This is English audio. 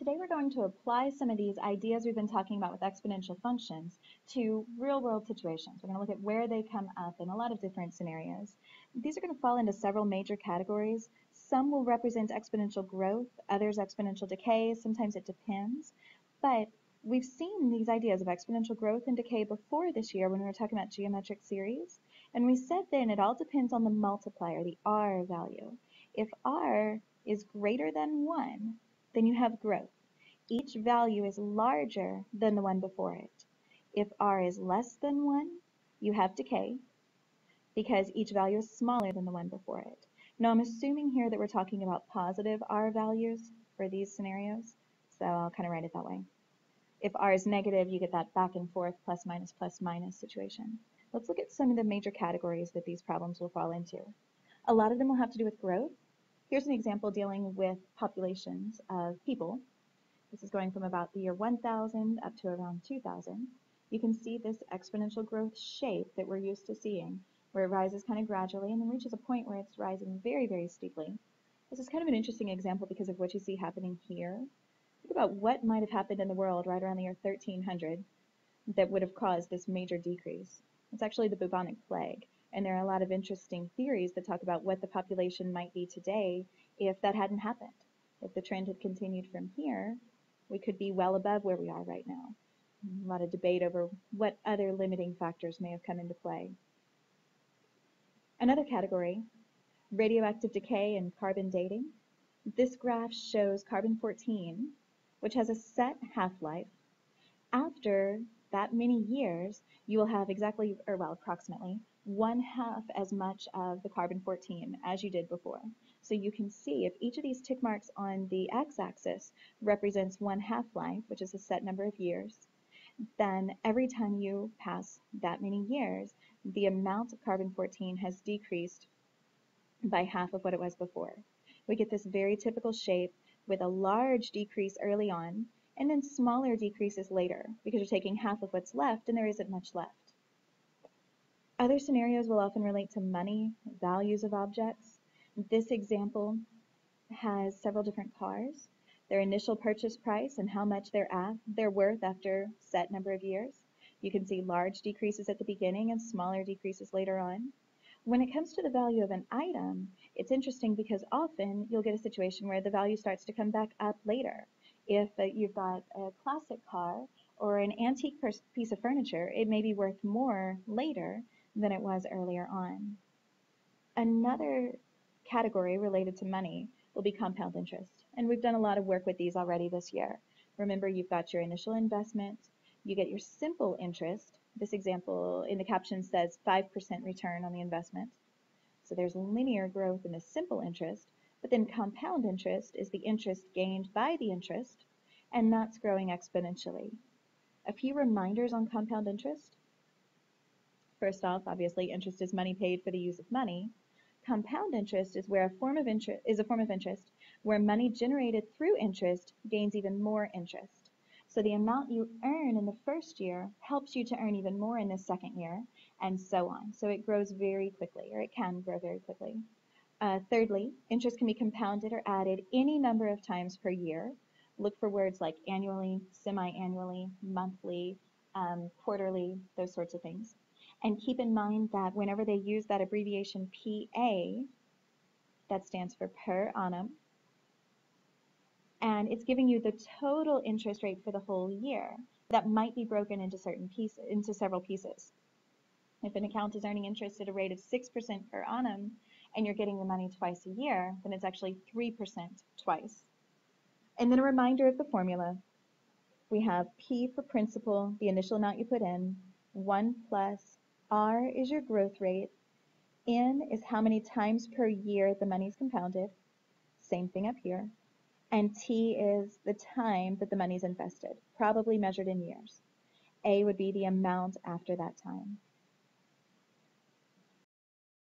Today we're going to apply some of these ideas we've been talking about with exponential functions to real-world situations. We're going to look at where they come up in a lot of different scenarios. These are going to fall into several major categories. Some will represent exponential growth, others exponential decay. Sometimes it depends. But we've seen these ideas of exponential growth and decay before this year when we were talking about geometric series. And we said then it all depends on the multiplier, the r value. If r is greater than 1, then you have growth. Each value is larger than the one before it. If r is less than 1, you have decay because each value is smaller than the one before it. Now I'm assuming here that we're talking about positive r values for these scenarios, so I'll kind of write it that way. If r is negative, you get that back and forth plus minus situation. Let's look at some of the major categories that these problems will fall into. A lot of them will have to do with growth. Here's an example dealing with populations of people. This is going from about the year 1000 up to around 2000. You can see this exponential growth shape that we're used to seeing, where it rises kind of gradually and then reaches a point where it's rising very, very steeply. This is kind of an interesting example because of what you see happening here. Think about what might have happened in the world right around the year 1300 that would have caused this major decrease. It's actually the bubonic plague. And there are a lot of interesting theories that talk about what the population might be today if that hadn't happened. If the trend had continued from here, we could be well above where we are right now. A lot of debate over what other limiting factors may have come into play. Another category, radioactive decay and carbon dating. This graph shows carbon-14, which has a set half-life. After that many years, you will have exactly, or well, approximately, 1/2 as much of the carbon-14 as you did before. So you can see if each of these tick marks on the x-axis represents 1 half-life, which is a set number of years, then every time you pass that many years, the amount of carbon-14 has decreased by half of what it was before. We get this very typical shape with a large decrease early on and then smaller decreases later because you're taking half of what's left and there isn't much left. Other scenarios will often relate to money, values of objects. This example has several different cars, their initial purchase price and how much they're worth after a set number of years. You can see large decreases at the beginning and smaller decreases later on. When it comes to the value of an item, it's interesting because often you'll get a situation where the value starts to come back up later. If you've got a classic car or an antique piece of furniture, it may be worth more later than it was earlier on. Another category related to money will be compound interest, and we've done a lot of work with these already this year. Remember, you've got your initial investment, you get your simple interest. This example in the caption says 5% return on the investment. So there's linear growth in the simple interest, but then compound interest is the interest gained by the interest, and that's growing exponentially. A few reminders on compound interest. First off, obviously, interest is money paid for the use of money. Compound interest is a form of interest where money generated through interest gains even more interest. So the amount you earn in the first year helps you to earn even more in the second year, and so on. So it grows very quickly, or it can grow very quickly. Thirdly, interest can be compounded or added any number of times per year. Look for words like annually, semi-annually, monthly, quarterly, those sorts of things. And keep in mind that whenever they use that abbreviation PA, that stands for per annum, and it's giving you the total interest rate for the whole year. That might be broken into several pieces. If an account is earning interest at a rate of 6% per annum and you're getting the money twice a year, then it's actually 3% twice. And then a reminder of the formula. We have P for principal, the initial amount you put in, 1 plus R is your growth rate, N is how many times per year the money is compounded, same thing up here, and T is the time that the money is invested, probably measured in years. A would be the amount after that time.